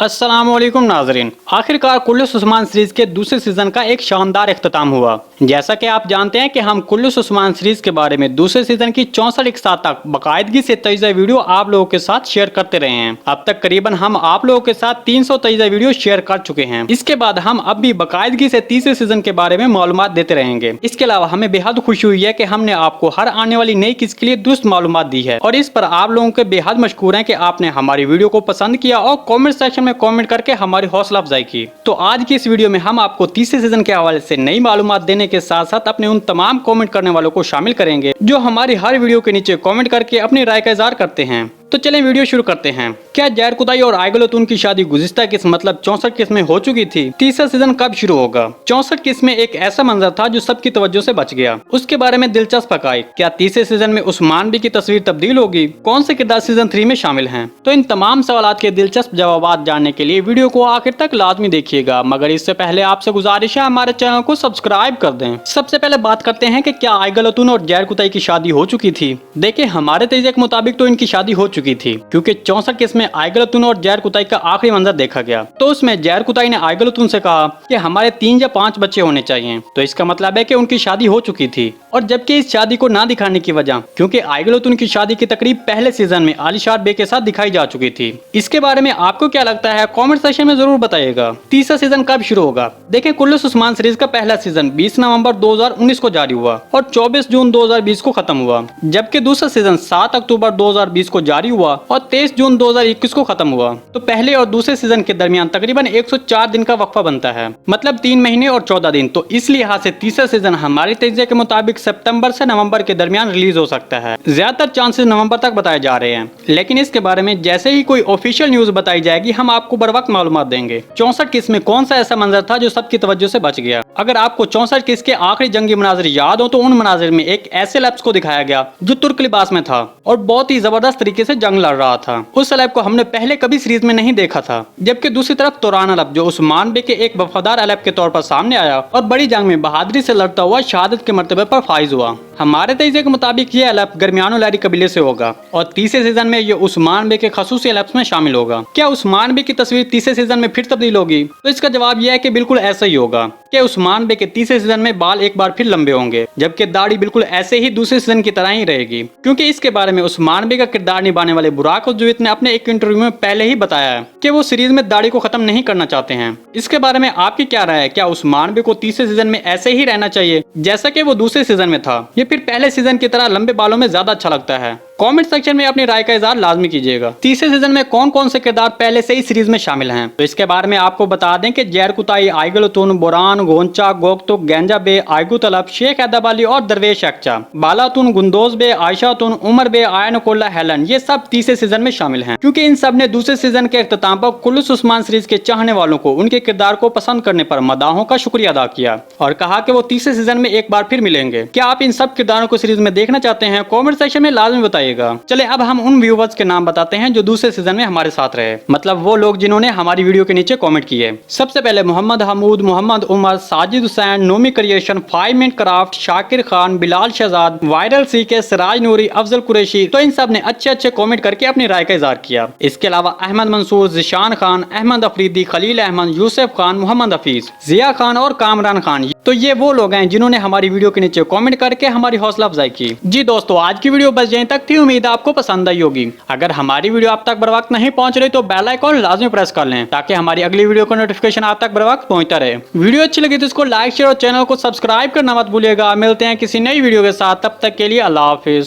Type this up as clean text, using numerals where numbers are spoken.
अस्सलामुअलैकुम नाजरीन। आखिरकार कुल्लूस उस्मान सीरीज के दूसरे सीजन का एक शानदार इख्तिताम हुआ। जैसा कि आप जानते हैं कि हम कुल्लूस उस्मान सीरीज के बारे में दूसरे सीजन की 64 तक बाकायदगी से तेईजा वीडियो आप लोगों के साथ शेयर करते रहे हैं। अब तक करीबन हम आप लोगों के साथ 323 वीडियो शेयर कर चुके हैं। इसके बाद हम अब भी बाकायदगी से तीसरे सीजन के बारे में मालूमात देते रहेंगे। इसके अलावा हमें बेहद खुशी हुई है कि हमने आपको हर आने वाली नई किस्त के लिए दुरुस्त मालूमात दी है और इस पर आप लोगों के बेहद मशकूर हैं कि आपने हमारी वीडियो को पसंद किया और कॉमेंट सेक्शन में कमेंट करके हमारी हौसला अफजाई की। तो आज की इस वीडियो में हम आपको तीसरे सीजन के हवाले से नई मालूमात देने के साथ साथ अपने उन तमाम कमेंट करने वालों को शामिल करेंगे जो हमारी हर वीडियो के नीचे कमेंट करके अपनी राय का इजहार करते हैं। तो चलें वीडियो शुरू करते हैं। क्या जहर कुदाई और आइगुल की शादी गुज़िश्ता किस्त मतलब 64 किस्त में हो चुकी थी? तीसरा सीजन कब शुरू होगा? 64 किस्त में एक ऐसा मंजर था जो सबकी तवज्जो से बच गया। उसके बारे में दिलचस्प हकायक। क्या तीसरे सीजन में उस्मान बी की तस्वीर तब्दील होगी? कौन से किरदार सीजन 3 में शामिल हैं? तो इन तमाम सवालात के दिलचस्प जवाब जानने के लिए वीडियो को आखिर तक लाजमी देखिएगा, मगर इससे पहले आपसे गुजारिश है हमारे चैनल को सब्सक्राइब कर दें। सबसे पहले बात करते हैं कि क्या आइगुल और जहर कुदाई की शादी हो चुकी थी। देखिए, हमारे तजज़िये के मुताबिक तो इनकी शादी हो चुकी थी, क्योंकि 64 किस्त में आइगुल और जहर कुदाई का आखिरी मंजर देखा गया। तो उसमें जहर कुदाई ने आइगुल से कहा कि हमारे 3 या 5 बच्चे होने चाहिए। तो इसका मतलब है कि उनकी शादी हो चुकी थी। और जबकि इस शादी को ना दिखाने की वजह क्योंकि आइगुल की शादी की तकरीब पहले सीजन में आलिशार बे के साथ दिखाई जा चुकी थी। इसके बारे में आपको क्या लगता है कमेंट सेक्शन में जरूर बताइएगा। तीसरा सीजन कब शुरू होगा? देखें, कुल्लूस उस्मान सीरीज का पहला सीजन 20 नवंबर 2019 को जारी हुआ और 24 जून 2020 को खत्म हुआ, जबकि दूसरा सीजन 7 अक्टूबर 2020 को जारी हुआ और 23 जून 2021 को खत्म हुआ। तो पहले और दूसरे सीजन के दरमियान तकरीबन 104 दिन का वक्फा बनता है, मतलब 3 महीने और 14 दिन। तो इस लिहाज से तीसरा सीजन हमारे तजज़िये के मुताबिक सितंबर से नवंबर के दरमियान रिलीज हो सकता है। ज्यादातर चांसेस नवंबर तक बताए जा रहे हैं, लेकिन इसके बारे में जैसे ही कोई ऑफिशियल न्यूज बताई जाएगी हम आपको बर वक्त मालूमात देंगे। 64 किस्त में कौन सा ऐसा मंजर था जो सबकी तवज्जो से बच गया? अगर आपको 64 किस्त के आखिरी जंगी मनाजिर याद हो तो उन मनाजिर में एक ऐसे लफ्ज को दिखाया गया जो तुर्क लिबास में था और बहुत ही जबरदस्त तरीके से जंग लड़ रहा था। उस अलैब को हमने पहले कभी सीरीज में नहीं देखा था। जबकि दूसरी तरफ तुरान अलैब जो उस्मान बे के एक वफादार अलैब के तौर पर सामने आया और बड़ी जंग में बहादुरी से लड़ता हुआ शहादत के मर्तबे पर फाइज हुआ। हमारे तजज़िये के मुताबिक ये अलैब गरमियानो लहरी कबीले से होगा और तीसरे सीजन में ये उस्मान बे के खसूसी अलैब्स में शामिल होगा। क्या उस्मान बे की तस्वीर तीसरे सीजन में फिर तब्दील होगी? तो इसका जवाब यह है कि बिल्कुल ऐसा ही होगा कि उस्मान बे के तीसरे सीजन में बाल एक बार फिर लंबे होंगे, जबकि दाढ़ी बिल्कुल ऐसे ही दूसरे सीजन की तरह ही रहेगी। क्योंकि इसके बारे में उस्मान बे का किरदार निभाने वाले बुराक उज़्ज़ुवित ने अपने एक इंटरव्यू में पहले ही बताया है कि वो सीरीज में दाढ़ी को खत्म नहीं करना चाहते हैं। इसके बारे में आपकी क्या राय है? क्या उस्मान बे को तीसरे सीजन में ऐसे ही रहना चाहिए जैसा कि वो दूसरे सीजन में था, या फिर पहले सीजन की तरह लंबे बालों में ज्यादा अच्छा लगता है? कमेंट सेक्शन में अपनी राय का इजहार लाजमी कीजिएगा। तीसरे सीजन में कौन कौन से किरदार पहले से ही सीरीज में शामिल हैं? तो इसके बारे में आपको बता दें कि जहर कुदाई, आइगुल, बोरान, गोंचा, गोकतुक, गेंजा बे, आइगू तलब, शेख हैदर अली और दरवेश अक्चा, बालातुन, गुंदोज बे, आयशा तुन, उमर बे, आयनकुल्ला, हेलन, ये सब तीसरे सीजन में शामिल हैं। क्योंकि इन सब ने दूसरे सीजन के इख्तिताम पर कुल्लूस उस्मान सीरीज के चाहने वालों को उनके किरदार को पसंद करने पर मदाहों का शुक्रिया अदा किया और कहा कि वो तीसरे सीजन में एक बार फिर मिलेंगे। क्या आप इन सब किरदारों को सीरीज में देखना चाहते हैं? कमेंट सेक्शन में लाजमी बताइएगा। चले अब हम उन व्यूवर्स के नाम बताते हैं जो दूसरे सीजन में हमारे साथ रहे, मतलब वो लोग जिन्होंने हमारी वीडियो के नीचे कमेंट किए। सबसे पहले Mohammad Hamood, Mohammad Umar, Sajid Hussain, Nomi creation, 5 minute craft, Shakir Khan, Bilal Shahzad, viral CK, Siraj Noori, Afzal Qureshi, तो इन सब ने अच्छे कमेंट करके अपनी राय का इजहार किया। इसके अलावा अहमद मंसूर, जिशान खान, अहमद अफरीदी, खलील अहमद, यूसुफ खान, मोहम्मद हफीज, जिया खान और कामरान खान, तो ये वो लोग हैं जिन्होंने हमारी वीडियो के नीचे कमेंट करके हमारी हौसला अफजाई की। जी दोस्तों, आज की वीडियो बस यहीं तक थी। उम्मीद है आपको पसंद आई होगी। अगर हमारी वीडियो आप तक बर वक्त नहीं पहुंच रही तो बेल आइकन लाजमी प्रेस कर लें ताकि हमारी अगली वीडियो का नोटिफिकेशन आप तक बर वक्त पहुंचता रहे। वीडियो अच्छी लगी तो इसको लाइक, शेयर और चैनल को सब्सक्राइब करना मत भूलिएगा। मिलते हैं किसी नई वीडियो के साथ, तब तक के लिए अल्लाह हाफिज।